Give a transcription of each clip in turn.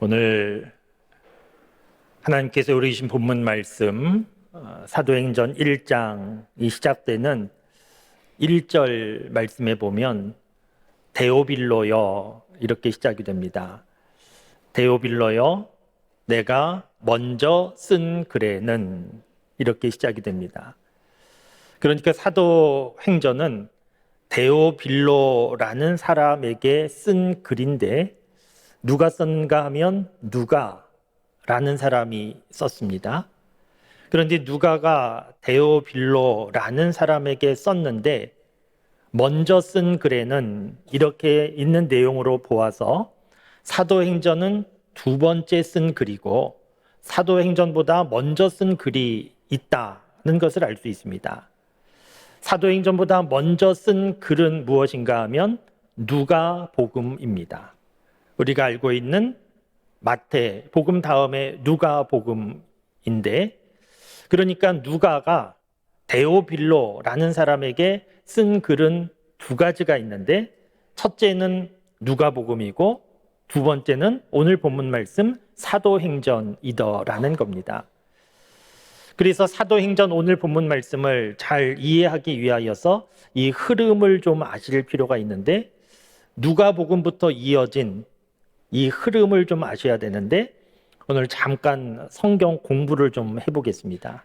오늘 하나님께서 우리 주신 본문 말씀 사도행전 1장이 시작되는 1절 말씀에 보면 데오빌로여 이렇게 시작이 됩니다. 데오빌로여 내가 먼저 쓴 글에는 이렇게 시작이 됩니다. 그러니까 사도행전은 데오빌로라는 사람에게 쓴 글인데 누가 썼는가 하면 누가라는 사람이 썼습니다. 그런데 누가가 데오빌로라는 사람에게 썼는데 먼저 쓴 글에는 이렇게 있는 내용으로 보아서 사도행전은 두 번째 쓴 글이고 사도행전보다 먼저 쓴 글이 있다는 것을 알 수 있습니다. 사도행전보다 먼저 쓴 글은 무엇인가 하면 누가복음입니다. 우리가 알고 있는 마태복음 다음에 누가복음인데, 그러니까 누가가 데오빌로라는 사람에게 쓴 글은 두 가지가 있는데, 첫째는 누가복음이고 두 번째는 오늘 본문 말씀 사도행전이더라는 겁니다. 그래서 사도행전 오늘 본문 말씀을 잘 이해하기 위하여서 이 흐름을 좀 아실 필요가 있는데, 누가복음부터 이어진 이 흐름을 좀 아셔야 되는데 오늘 잠깐 성경 공부를 좀 해보겠습니다.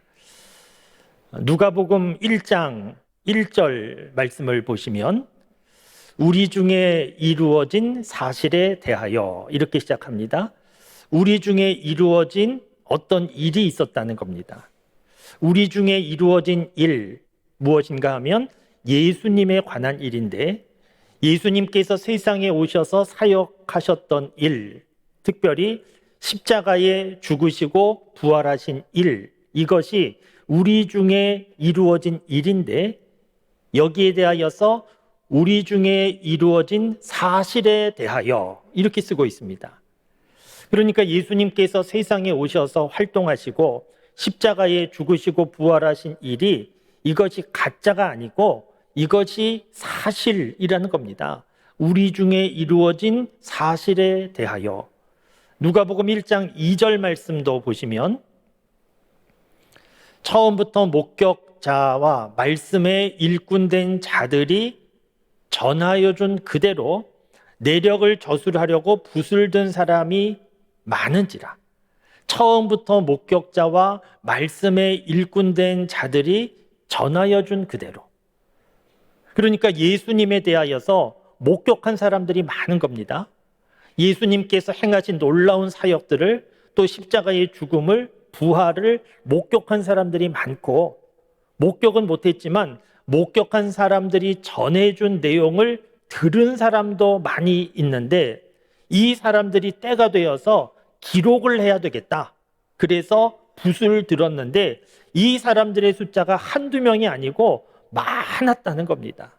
누가복음 1장 1절 말씀을 보시면 우리 중에 이루어진 사실에 대하여 이렇게 시작합니다. 우리 중에 이루어진 어떤 일이 있었다는 겁니다. 우리 중에 이루어진 일 무엇인가 하면 예수님에 관한 일인데, 예수님께서 세상에 오셔서 사역하셨던 일, 특별히 십자가에 죽으시고 부활하신 일, 이것이 우리 중에 이루어진 일인데 여기에 대하여서 우리 중에 이루어진 사실에 대하여 이렇게 쓰고 있습니다. 그러니까 예수님께서 세상에 오셔서 활동하시고 십자가에 죽으시고 부활하신 일이 이것이 가짜가 아니고 이것이 사실이라는 겁니다. 우리 중에 이루어진 사실에 대하여. 누가복음 1장 2절 말씀도 보시면 처음부터 목격자와 말씀에 일꾼된 자들이 전하여 준 그대로 내력을 저술하려고 붓을 든 사람이 많은지라. 처음부터 목격자와 말씀에 일꾼된 자들이 전하여 준 그대로. 그러니까 예수님에 대하여서 목격한 사람들이 많은 겁니다. 예수님께서 행하신 놀라운 사역들을, 또 십자가의 죽음을, 부활을 목격한 사람들이 많고, 목격은 못했지만 목격한 사람들이 전해준 내용을 들은 사람도 많이 있는데, 이 사람들이 때가 되어서 기록을 해야 되겠다. 그래서 붓을 들었는데 이 사람들의 숫자가 한두 명이 아니고 많았다는 겁니다.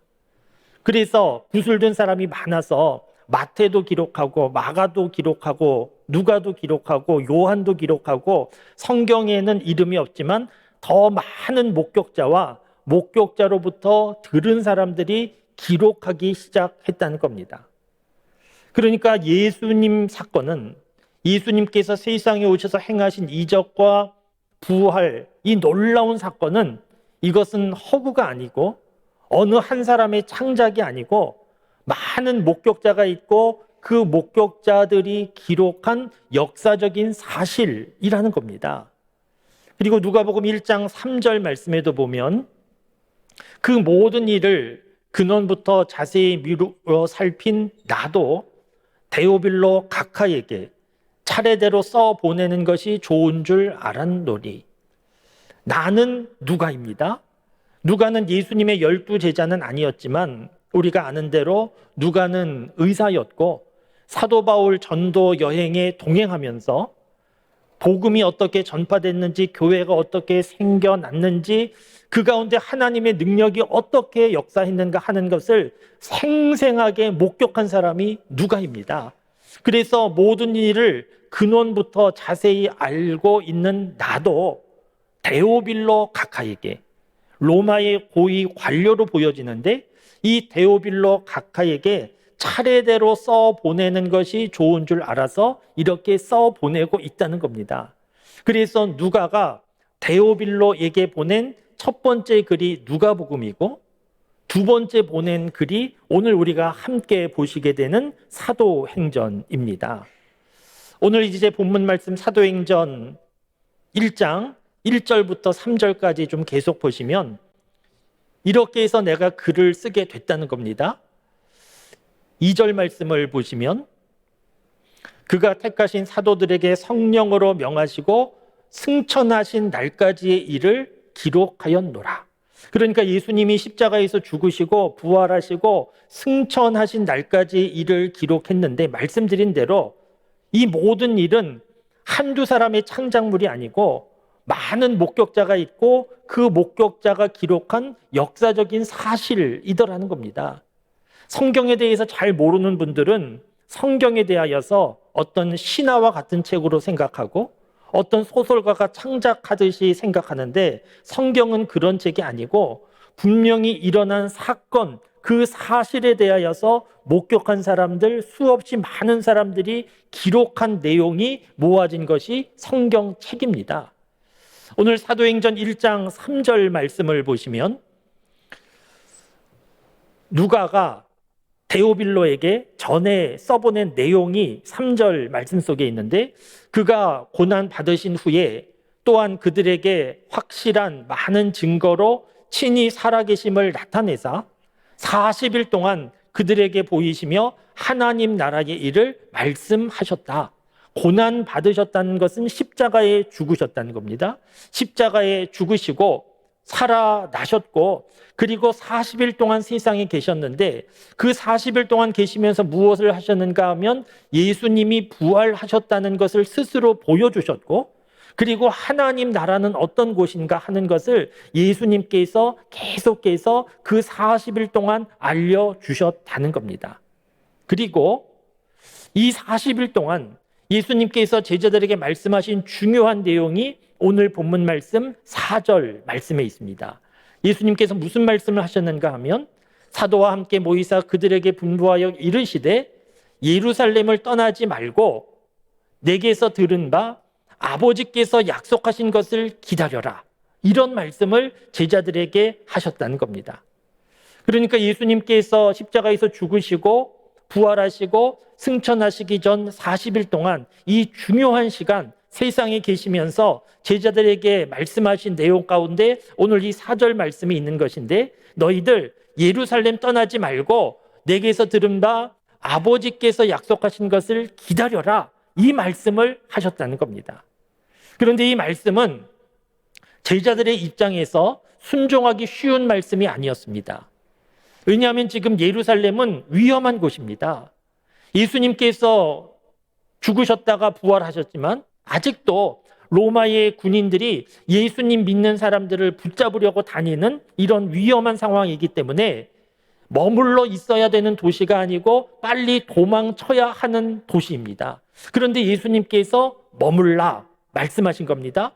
그래서 붓을 든 사람이 많아서 마태도 기록하고 마가도 기록하고 누가도 기록하고 요한도 기록하고 성경에는 이름이 없지만 더 많은 목격자와 목격자로부터 들은 사람들이 기록하기 시작했다는 겁니다. 그러니까 예수님 사건은, 예수님께서 세상에 오셔서 행하신 이적과 부활, 이 놀라운 사건은 이것은 허구가 아니고 어느 한 사람의 창작이 아니고 많은 목격자가 있고 그 목격자들이 기록한 역사적인 사실이라는 겁니다. 그리고 누가복음 1장 3절 말씀에도 보면 그 모든 일을 근원부터 자세히 미루어 살핀 나도 데오빌로 각하에게 차례대로 써 보내는 것이 좋은 줄 알았노니. 나는 누가입니다. 누가는 예수님의 12 제자는 아니었지만 우리가 아는 대로 누가는 의사였고 사도 바울 전도 여행에 동행하면서 복음이 어떻게 전파됐는지, 교회가 어떻게 생겨났는지, 그 가운데 하나님의 능력이 어떻게 역사했는가 하는 것을 생생하게 목격한 사람이 누가입니다. 그래서 모든 일을 근원부터 자세히 알고 있는 나도 데오빌로 각하에게, 로마의 고위 관료로 보여지는데 이 데오빌로 각하에게 차례대로 써 보내는 것이 좋은 줄 알아서 이렇게 써 보내고 있다는 겁니다. 그래서 누가가 데오빌로에게 보낸 첫 번째 글이 누가복음이고 두 번째 보낸 글이 오늘 우리가 함께 보시게 되는 사도행전입니다. 오늘 이제 본문 말씀 사도행전 1장 1절부터 3절까지 좀 계속 보시면 이렇게 해서 내가 글을 쓰게 됐다는 겁니다. 2절 말씀을 보시면 그가 택하신 사도들에게 성령으로 명하시고 승천하신 날까지의 일을 기록하였노라. 그러니까 예수님이 십자가에서 죽으시고 부활하시고 승천하신 날까지의 일을 기록했는데 말씀드린 대로 이 모든 일은 한두 사람의 창작물이 아니고 많은 목격자가 있고 그 목격자가 기록한 역사적인 사실이더라는 겁니다. 성경에 대해서 잘 모르는 분들은 성경에 대하여서 어떤 신화와 같은 책으로 생각하고 어떤 소설가가 창작하듯이 생각하는데 성경은 그런 책이 아니고 분명히 일어난 사건, 그 사실에 대하여서 목격한 사람들, 수없이 많은 사람들이 기록한 내용이 모아진 것이 성경책입니다. 오늘 사도행전 1장 3절 말씀을 보시면 누가가 데오빌로에게 전에 써보낸 내용이 3절 말씀 속에 있는데 그가 고난 받으신 후에 또한 그들에게 확실한 많은 증거로 친히 살아계심을 나타내사 40일 동안 그들에게 보이시며 하나님 나라의 일을 말씀하셨다. 고난 받으셨다는 것은 십자가에 죽으셨다는 겁니다. 십자가에 죽으시고 살아나셨고 그리고 40일 동안 세상에 계셨는데 그 40일 동안 계시면서 무엇을 하셨는가 하면 예수님이 부활하셨다는 것을 스스로 보여주셨고 그리고 하나님 나라는 어떤 곳인가 하는 것을 예수님께서 계속해서 그 40일 동안 알려주셨다는 겁니다. 그리고 이 40일 동안 예수님께서 제자들에게 말씀하신 중요한 내용이 오늘 본문 말씀 4절 말씀에 있습니다. 예수님께서 무슨 말씀을 하셨는가 하면 사도와 함께 모이사 그들에게 분부하여 이르시되 예루살렘을 떠나지 말고 내게서 들은 바 아버지께서 약속하신 것을 기다려라. 이런 말씀을 제자들에게 하셨다는 겁니다. 그러니까 예수님께서 십자가에서 죽으시고 부활하시고 승천하시기 전 40일 동안 이 중요한 시간 세상에 계시면서 제자들에게 말씀하신 내용 가운데 오늘 이 4절 말씀이 있는 것인데 너희들 예루살렘 떠나지 말고 내게서 들은 바 아버지께서 약속하신 것을 기다려라. 이 말씀을 하셨다는 겁니다. 그런데 이 말씀은 제자들의 입장에서 순종하기 쉬운 말씀이 아니었습니다. 왜냐하면 지금 예루살렘은 위험한 곳입니다. 예수님께서 죽으셨다가 부활하셨지만 아직도 로마의 군인들이 예수님 믿는 사람들을 붙잡으려고 다니는 이런 위험한 상황이기 때문에 머물러 있어야 되는 도시가 아니고 빨리 도망쳐야 하는 도시입니다. 그런데 예수님께서 머물라 말씀하신 겁니다.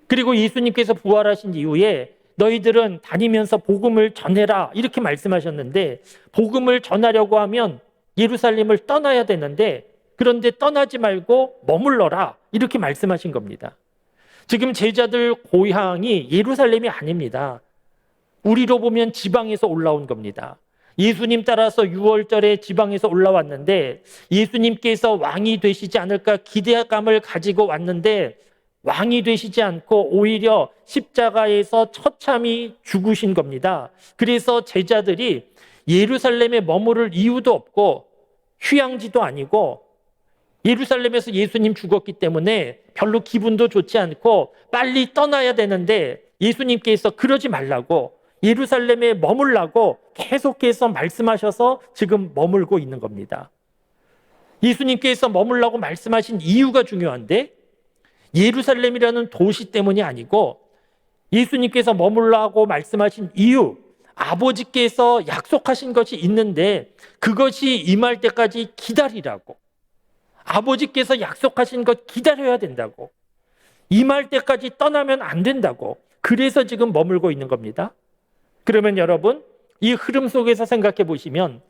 그리고 예수님께서 부활하신 이후에 너희들은 다니면서 복음을 전해라 이렇게 말씀하셨는데 복음을 전하려고 하면 예루살렘을 떠나야 되는데 그런데 떠나지 말고 머물러라 이렇게 말씀하신 겁니다. 지금 제자들 고향이 예루살렘이 아닙니다. 우리로 보면 지방에서 올라온 겁니다. 예수님 따라서 6월절에 지방에서 올라왔는데 예수님께서 왕이 되시지 않을까 기대감을 가지고 왔는데 왕이 되시지 않고 오히려 십자가에서 처참히 죽으신 겁니다. 그래서 제자들이 예루살렘에 머무를 이유도 없고 휴양지도 아니고 예루살렘에서 예수님 죽었기 때문에 별로 기분도 좋지 않고 빨리 떠나야 되는데 예수님께서 그러지 말라고 예루살렘에 머물라고 계속해서 말씀하셔서 지금 머물고 있는 겁니다. 예수님께서 머물라고 말씀하신 이유가 중요한데 예루살렘이라는 도시 때문이 아니고 예수님께서 머물라고 말씀하신 이유, 아버지께서 약속하신 것이 있는데 그것이 임할 때까지 기다리라고. 아버지께서 약속하신 것 기다려야 된다고. 임할 때까지 떠나면 안 된다고. 그래서 지금 머물고 있는 겁니다. 그러면 여러분, 이 흐름 속에서 생각해 보시면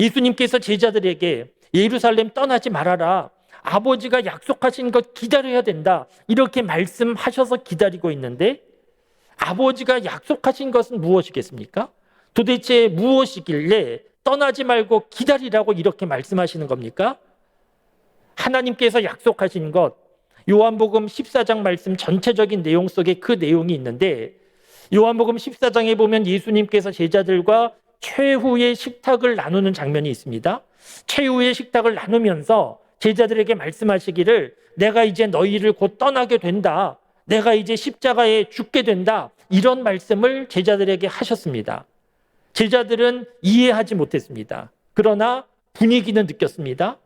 예수님께서 제자들에게 예루살렘 떠나지 말아라. 아버지가 약속하신 것 기다려야 된다. 이렇게 말씀하셔서 기다리고 있는데 아버지가 약속하신 것은 무엇이겠습니까? 도대체 무엇이길래 떠나지 말고 기다리라고 이렇게 말씀하시는 겁니까? 하나님께서 약속하신 것, 요한복음 14장 말씀 전체적인 내용 속에 그 내용이 있는데 요한복음 14장에 보면 예수님께서 제자들과 최후의 식탁을 나누는 장면이 있습니다. 최후의 식탁을 나누면서 제자들에게 말씀하시기를 내가 이제 너희를 곧 떠나게 된다. 내가 이제 십자가에 죽게 된다. 이런 말씀을 제자들에게 하셨습니다. 제자들은 이해하지 못했습니다. 그러나 분위기는 느꼈습니다.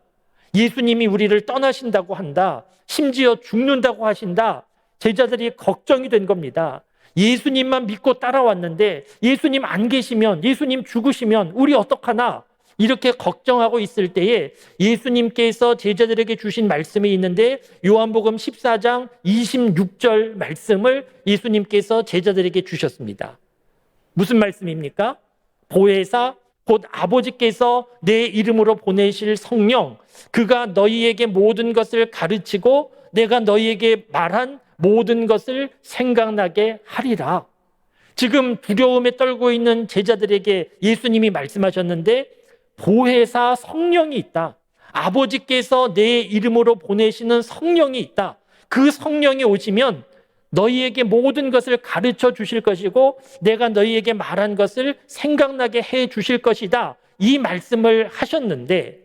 예수님이 우리를 떠나신다고 한다. 심지어 죽는다고 하신다. 제자들이 걱정이 된 겁니다. 예수님만 믿고 따라왔는데 예수님 안 계시면, 예수님 죽으시면 우리 어떡하나? 이렇게 걱정하고 있을 때에 예수님께서 제자들에게 주신 말씀이 있는데 요한복음 14장 26절 말씀을 예수님께서 제자들에게 주셨습니다. 무슨 말씀입니까? 보혜사 곧 아버지께서 내 이름으로 보내실 성령, 그가 너희에게 모든 것을 가르치고 내가 너희에게 말한 모든 것을 생각나게 하리라. 지금 두려움에 떨고 있는 제자들에게 예수님이 말씀하셨는데 보혜사 성령이 있다. 아버지께서 내 이름으로 보내시는 성령이 있다. 그 성령이 오시면 너희에게 모든 것을 가르쳐 주실 것이고 내가 너희에게 말한 것을 생각나게 해 주실 것이다. 이 말씀을 하셨는데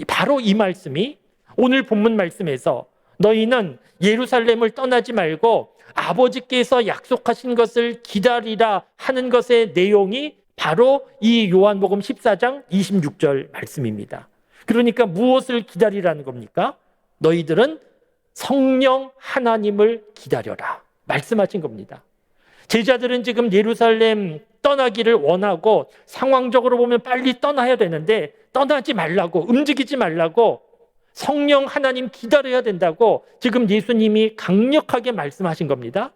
바로 이 말씀이 오늘 본문 말씀에서 너희는 예루살렘을 떠나지 말고 아버지께서 약속하신 것을 기다리라 하는 것의 내용이 바로 이 요한복음 14장 26절 말씀입니다. 그러니까 무엇을 기다리라는 겁니까? 너희들은 성령 하나님을 기다려라 말씀하신 겁니다. 제자들은 지금 예루살렘 떠나기를 원하고 상황적으로 보면 빨리 떠나야 되는데 떠나지 말라고, 움직이지 말라고, 성령 하나님 기다려야 된다고 지금 예수님이 강력하게 말씀하신 겁니다.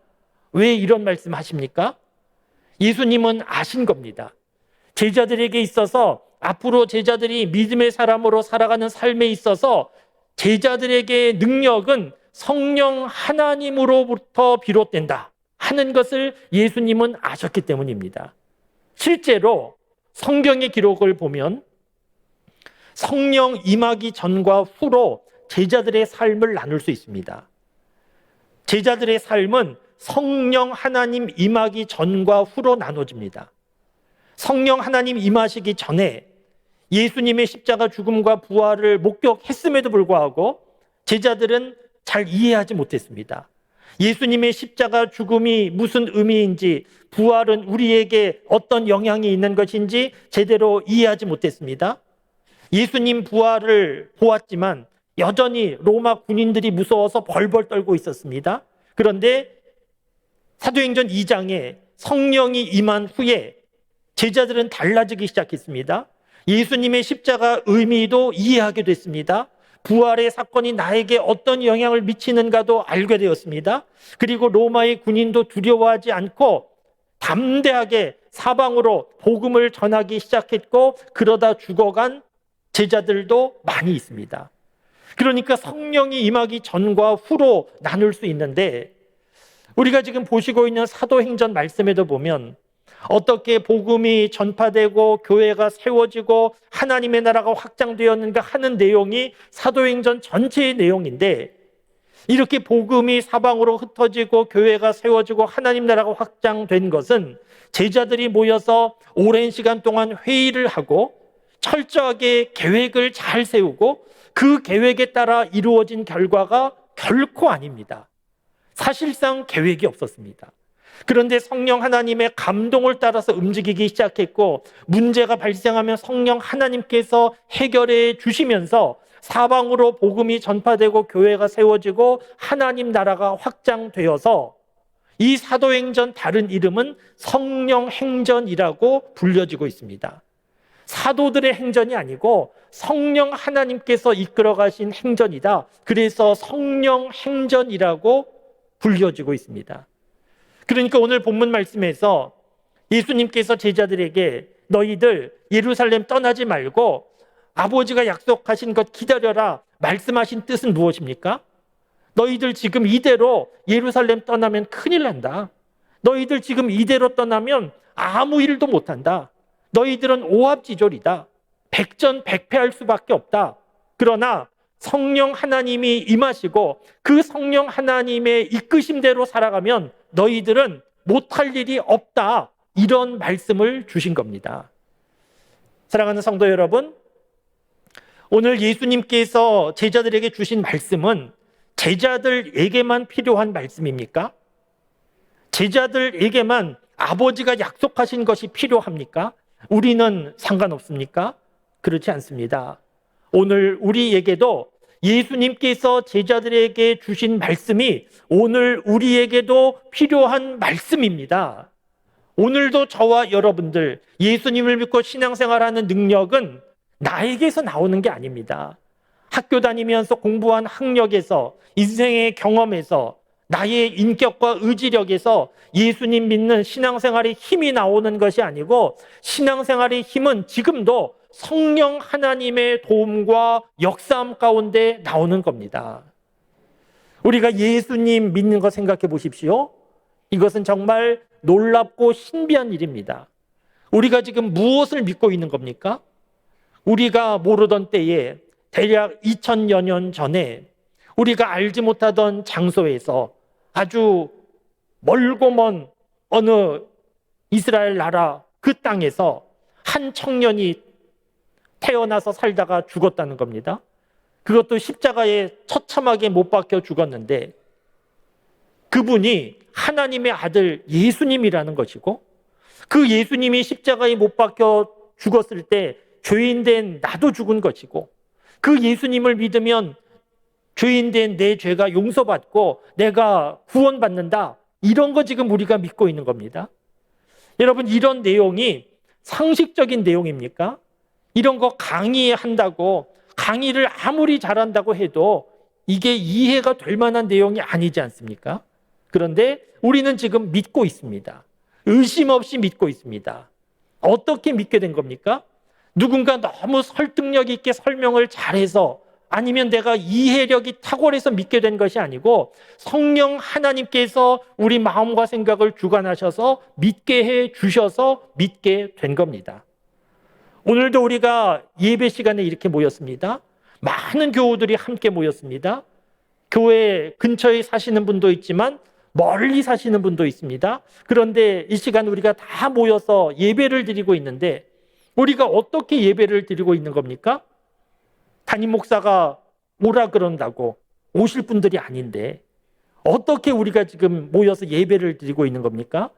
왜 이런 말씀하십니까? 예수님은 아신 겁니다. 제자들에게 있어서 앞으로 제자들이 믿음의 사람으로 살아가는 삶에 있어서 제자들에게 능력은 성령 하나님으로부터 비롯된다 하는 것을 예수님은 아셨기 때문입니다. 실제로 성경의 기록을 보면 성령 임하기 전과 후로 제자들의 삶을 나눌 수 있습니다. 제자들의 삶은 성령 하나님 임하기 전과 후로 나눠집니다. 성령 하나님 임하시기 전에 예수님의 십자가 죽음과 부활을 목격했음에도 불구하고 제자들은 잘 이해하지 못했습니다. 예수님의 십자가 죽음이 무슨 의미인지, 부활은 우리에게 어떤 영향이 있는 것인지 제대로 이해하지 못했습니다. 예수님 부활을 보았지만 여전히 로마 군인들이 무서워서 벌벌 떨고 있었습니다. 그런데 사도행전 2장에 성령이 임한 후에 제자들은 달라지기 시작했습니다. 예수님의 십자가 의미도 이해하게 됐습니다. 부활의 사건이 나에게 어떤 영향을 미치는가도 알게 되었습니다. 그리고 로마의 군인도 두려워하지 않고 담대하게 사방으로 복음을 전하기 시작했고 그러다 죽어간 제자들도 많이 있습니다. 그러니까 성령이 임하기 전과 후로 나눌 수 있는데 우리가 지금 보시고 있는 사도행전 말씀에도 보면 어떻게 복음이 전파되고 교회가 세워지고 하나님의 나라가 확장되었는가 하는 내용이 사도행전 전체의 내용인데 이렇게 복음이 사방으로 흩어지고 교회가 세워지고 하나님 나라가 확장된 것은 제자들이 모여서 오랜 시간 동안 회의를 하고 철저하게 계획을 잘 세우고 그 계획에 따라 이루어진 결과가 결코 아닙니다. 사실상 계획이 없었습니다. 그런데 성령 하나님의 감동을 따라서 움직이기 시작했고 문제가 발생하면 성령 하나님께서 해결해 주시면서 사방으로 복음이 전파되고 교회가 세워지고 하나님 나라가 확장되어서 이 사도행전 다른 이름은 성령 행전이라고 불려지고 있습니다. 사도들의 행전이 아니고 성령 하나님께서 이끌어 가신 행전이다. 그래서 성령 행전이라고 불려지고 있습니다. 그러니까 오늘 본문 말씀에서 예수님께서 제자들에게 너희들 예루살렘 떠나지 말고 아버지가 약속하신 것 기다려라 말씀하신 뜻은 무엇입니까? 너희들 지금 이대로 예루살렘 떠나면 큰일 난다. 너희들 지금 이대로 떠나면 아무 일도 못한다. 너희들은 오합지졸이다. 백전백패할 수밖에 없다. 그러나 성령 하나님이 임하시고 그 성령 하나님의 이끄심대로 살아가면 너희들은 못할 일이 없다. 이런 말씀을 주신 겁니다. 사랑하는 성도 여러분, 오늘 예수님께서 제자들에게 주신 말씀은 제자들에게만 필요한 말씀입니까? 제자들에게만 아버지가 약속하신 것이 필요합니까? 우리는 상관없습니까? 그렇지 않습니다. 오늘 우리에게도 예수님께서 제자들에게 주신 말씀이 오늘 우리에게도 필요한 말씀입니다. 오늘도 저와 여러분들 예수님을 믿고 신앙생활하는 능력은 나에게서 나오는 게 아닙니다. 학교 다니면서 공부한 학력에서, 인생의 경험에서, 나의 인격과 의지력에서 예수님 믿는 신앙생활의 힘이 나오는 것이 아니고, 신앙생활의 힘은 지금도 성령 하나님의 도움과 역사함 가운데 나오는 겁니다. 우리가 예수님 믿는 거 생각해 보십시오. 이것은 정말 놀랍고 신비한 일입니다. 우리가 지금 무엇을 믿고 있는 겁니까? 우리가 모르던 때에 대략 2000여 년 전에 우리가 알지 못하던 장소에서 아주 멀고 먼 어느 이스라엘 나라 그 땅에서 한 청년이 태어나서 살다가 죽었다는 겁니다. 그것도 십자가에 처참하게 못 박혀 죽었는데 그분이 하나님의 아들 예수님이라는 것이고, 그 예수님이 십자가에 못 박혀 죽었을 때 죄인된 나도 죽은 것이고, 그 예수님을 믿으면 죄인된 내 죄가 용서받고 내가 구원받는다. 이런 거 지금 우리가 믿고 있는 겁니다. 여러분, 이런 내용이 상식적인 내용입니까? 이런 거 강의한다고, 강의를 아무리 잘한다고 해도 이게 이해가 될 만한 내용이 아니지 않습니까? 그런데 우리는 지금 믿고 있습니다. 의심 없이 믿고 있습니다. 어떻게 믿게 된 겁니까? 누군가 너무 설득력 있게 설명을 잘해서, 아니면 내가 이해력이 탁월해서 믿게 된 것이 아니고 성령 하나님께서 우리 마음과 생각을 주관하셔서 믿게 해 주셔서 믿게 된 겁니다. 오늘도 우리가 예배 시간에 이렇게 모였습니다. 많은 교우들이 함께 모였습니다. 교회 근처에 사시는 분도 있지만 멀리 사시는 분도 있습니다. 그런데 이 시간 우리가 다 모여서 예배를 드리고 있는데, 우리가 어떻게 예배를 드리고 있는 겁니까? 담임 목사가 오라 그런다고 오실 분들이 아닌데 어떻게 우리가 지금 모여서 예배를 드리고 있는 겁니까?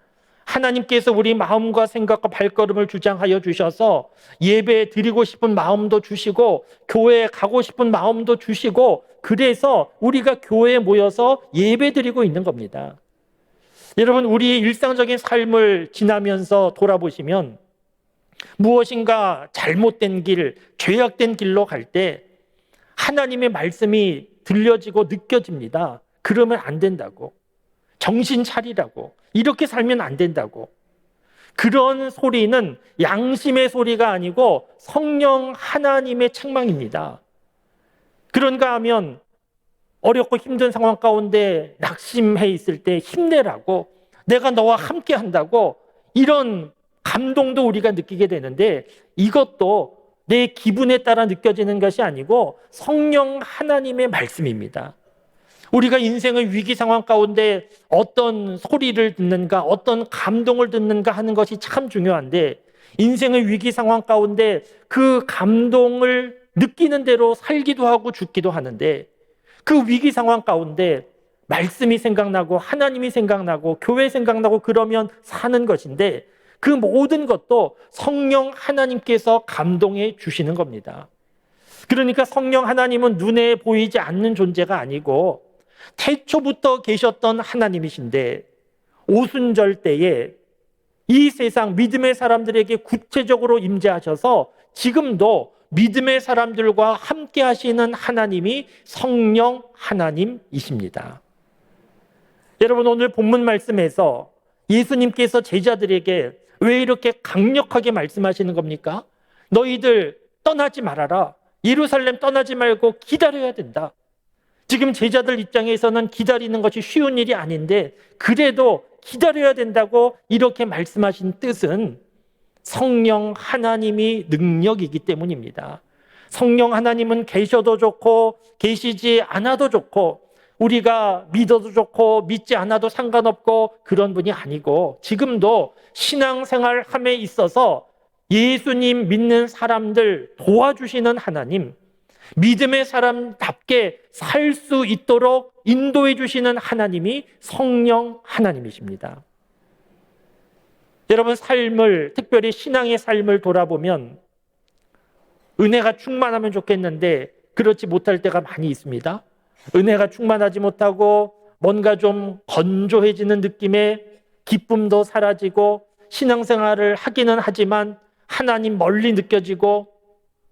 하나님께서 우리 마음과 생각과 발걸음을 주장하여 주셔서 예배 드리고 싶은 마음도 주시고 교회에 가고 싶은 마음도 주시고, 그래서 우리가 교회에 모여서 예배 드리고 있는 겁니다. 여러분, 우리의 일상적인 삶을 지나면서 돌아보시면 무엇인가 잘못된 길, 죄악된 길로 갈 때 하나님의 말씀이 들려지고 느껴집니다. 그러면 안 된다고, 정신 차리라고, 이렇게 살면 안 된다고. 그런 소리는 양심의 소리가 아니고 성령 하나님의 책망입니다. 그런가 하면 어렵고 힘든 상황 가운데 낙심해 있을 때 힘내라고, 내가 너와 함께 한다고, 이런 감동도 우리가 느끼게 되는데, 이것도 내 기분에 따라 느껴지는 것이 아니고 성령 하나님의 말씀입니다. 우리가 인생의 위기 상황 가운데 어떤 소리를 듣는가, 어떤 감동을 듣는가 하는 것이 참 중요한데, 인생의 위기 상황 가운데 그 감동을 느끼는 대로 살기도 하고 죽기도 하는데, 그 위기 상황 가운데 말씀이 생각나고 하나님이 생각나고 교회 생각나고 그러면 사는 것인데, 그 모든 것도 성령 하나님께서 감동해 주시는 겁니다. 그러니까 성령 하나님은 눈에 보이지 않는 존재가 아니고 태초부터 계셨던 하나님이신데, 오순절 때에 이 세상 믿음의 사람들에게 구체적으로 임재하셔서 지금도 믿음의 사람들과 함께 하시는 하나님이 성령 하나님이십니다. 여러분, 오늘 본문 말씀에서 예수님께서 제자들에게 왜 이렇게 강력하게 말씀하시는 겁니까? 너희들 떠나지 말아라. 예루살렘 떠나지 말고 기다려야 된다. 지금 제자들 입장에서는 기다리는 것이 쉬운 일이 아닌데 그래도 기다려야 된다고 이렇게 말씀하신 뜻은 성령 하나님이 능력이기 때문입니다. 성령 하나님은 계셔도 좋고 계시지 않아도 좋고 우리가 믿어도 좋고 믿지 않아도 상관없고 그런 분이 아니고 지금도 신앙생활 함에 있어서 예수님 믿는 사람들 도와주시는 하나님, 믿음의 사람답게 살 수 있도록 인도해 주시는 하나님이 성령 하나님이십니다. 여러분 삶을, 특별히 신앙의 삶을 돌아보면 은혜가 충만하면 좋겠는데 그렇지 못할 때가 많이 있습니다. 은혜가 충만하지 못하고 뭔가 좀 건조해지는 느낌에 기쁨도 사라지고 신앙생활을 하기는 하지만 하나님 멀리 느껴지고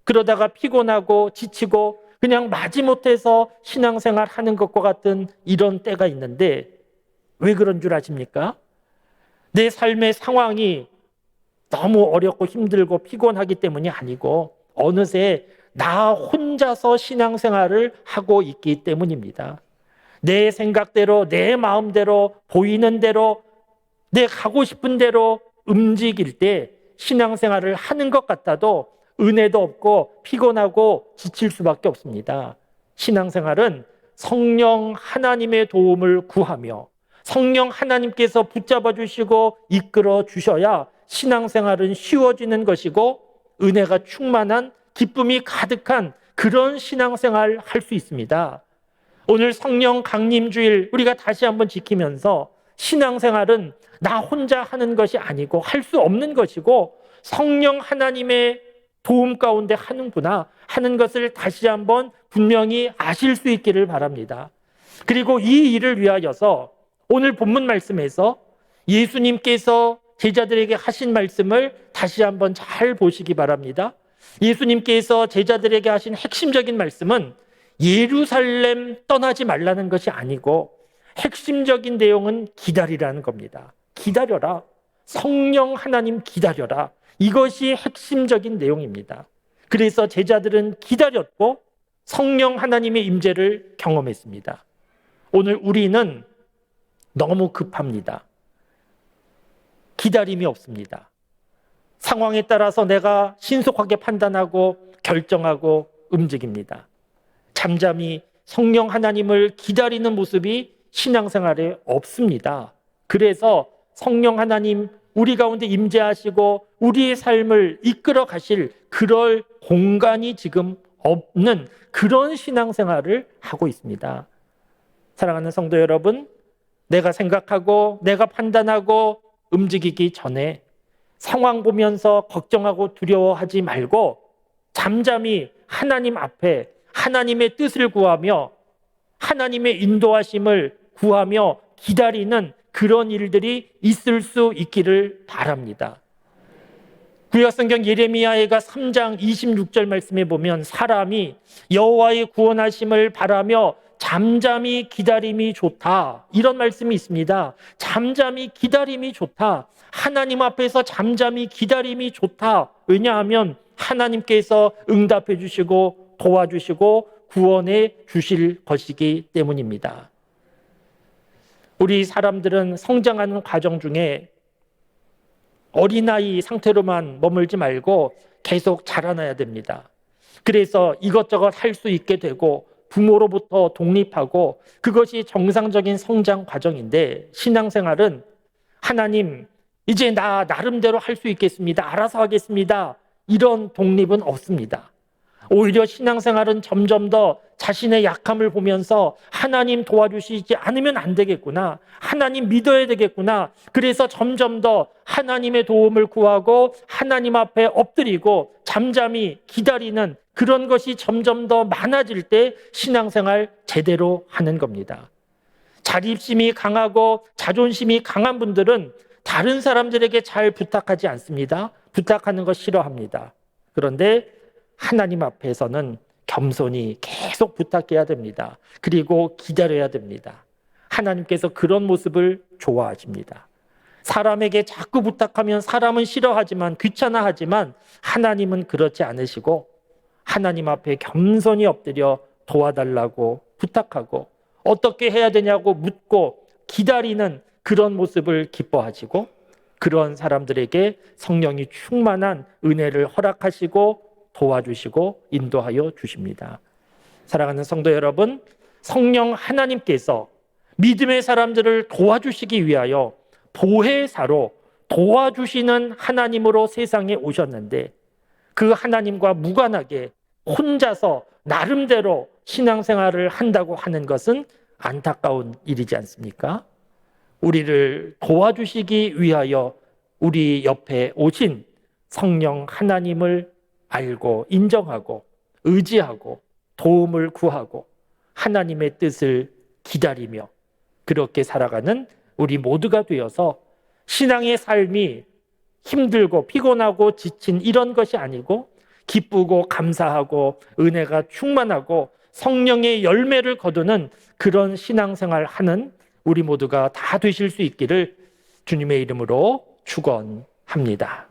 그러다가 피곤하고 지치고 그냥 마지못해서 신앙생활 하는 것과 같은 이런 때가 있는데 왜 그런 줄 아십니까? 내 삶의 상황이 너무 어렵고 힘들고 피곤하기 때문이 아니고 어느새 나 혼자서 신앙생활을 하고 있기 때문입니다. 내 생각대로 내 마음대로 보이는 대로 내 가고 싶은 대로 움직일 때 신앙생활을 하는 것 같아도 은혜도 없고 피곤하고 지칠 수밖에 없습니다. 신앙생활은 성령 하나님의 도움을 구하며 성령 하나님께서 붙잡아 주시고 이끌어 주셔야 신앙생활은 쉬워지는 것이고 은혜가 충만한 기쁨이 가득한 그런 신앙생활 할 수 있습니다. 오늘 성령 강림주일 우리가 다시 한번 지키면서 신앙생활은 나 혼자 하는 것이 아니고 할 수 없는 것이고 성령 하나님의 도움 가운데 하는구나 하는 것을 다시 한번 분명히 아실 수 있기를 바랍니다. 그리고 이 일을 위하여서 오늘 본문 말씀에서 예수님께서 제자들에게 하신 말씀을 다시 한번 잘 보시기 바랍니다. 예수님께서 제자들에게 하신 핵심적인 말씀은 예루살렘 떠나지 말라는 것이 아니고 핵심적인 내용은 기다리라는 겁니다. 기다려라. 성령 하나님 기다려라. 이것이 핵심적인 내용입니다. 그래서 제자들은 기다렸고 성령 하나님의 임재를 경험했습니다. 오늘 우리는 너무 급합니다. 기다림이 없습니다. 상황에 따라서 내가 신속하게 판단하고 결정하고 움직입니다. 잠잠히 성령 하나님을 기다리는 모습이 신앙생활에 없습니다. 그래서 성령 하나님 우리 가운데 임재하시고 우리의 삶을 이끌어 가실 그럴 공간이 지금 없는 그런 신앙생활을 하고 있습니다. 사랑하는 성도 여러분, 내가 생각하고 내가 판단하고 움직이기 전에 상황 보면서 걱정하고 두려워하지 말고 잠잠히 하나님 앞에 하나님의 뜻을 구하며 하나님의 인도하심을 구하며 기다리는 그런 일들이 있을 수 있기를 바랍니다. 구약성경 예레미야가 3장 26절 말씀에 보면 사람이 여호와의 구원하심을 바라며 잠잠히 기다림이 좋다 이런 말씀이 있습니다. 잠잠히 기다림이 좋다. 하나님 앞에서 잠잠히 기다림이 좋다. 왜냐하면 하나님께서 응답해 주시고 도와주시고 구원해 주실 것이기 때문입니다. 우리 사람들은 성장하는 과정 중에 어린아이 상태로만 머물지 말고 계속 자라나야 됩니다. 그래서 이것저것 할 수 있게 되고 부모로부터 독립하고 그것이 정상적인 성장 과정인데 신앙생활은 하나님 이제 나 나름대로 할 수 있겠습니다. 알아서 하겠습니다. 이런 독립은 없습니다. 오히려 신앙생활은 점점 더 자신의 약함을 보면서 하나님 도와주시지 않으면 안 되겠구나. 하나님 믿어야 되겠구나. 그래서 점점 더 하나님의 도움을 구하고 하나님 앞에 엎드리고 잠잠히 기다리는 그런 것이 점점 더 많아질 때 신앙생활 제대로 하는 겁니다. 자립심이 강하고 자존심이 강한 분들은 다른 사람들에게 잘 부탁하지 않습니다. 부탁하는 거 싫어합니다. 그런데 하나님 앞에서는 겸손히 계속 부탁해야 됩니다. 그리고 기다려야 됩니다. 하나님께서 그런 모습을 좋아하십니다. 사람에게 자꾸 부탁하면 사람은 싫어하지만 귀찮아하지만 하나님은 그렇지 않으시고 하나님 앞에 겸손히 엎드려 도와달라고 부탁하고 어떻게 해야 되냐고 묻고 기다리는 그런 모습을 기뻐하시고 그런 사람들에게 성령이 충만한 은혜를 허락하시고 도와주시고 인도하여 주십니다. 사랑하는 성도 여러분, 성령 하나님께서 믿음의 사람들을 도와주시기 위하여 보혜사로 도와주시는 하나님으로 세상에 오셨는데 그 하나님과 무관하게 혼자서 나름대로 신앙생활을 한다고 하는 것은 안타까운 일이지 않습니까? 우리를 도와주시기 위하여 우리 옆에 오신 성령 하나님을 알고 인정하고 의지하고 도움을 구하고 하나님의 뜻을 기다리며 그렇게 살아가는 우리 모두가 되어서 신앙의 삶이 힘들고 피곤하고 지친 이런 것이 아니고 기쁘고 감사하고 은혜가 충만하고 성령의 열매를 거두는 그런 신앙생활 하는 우리 모두가 다 되실 수 있기를 주님의 이름으로 축원합니다.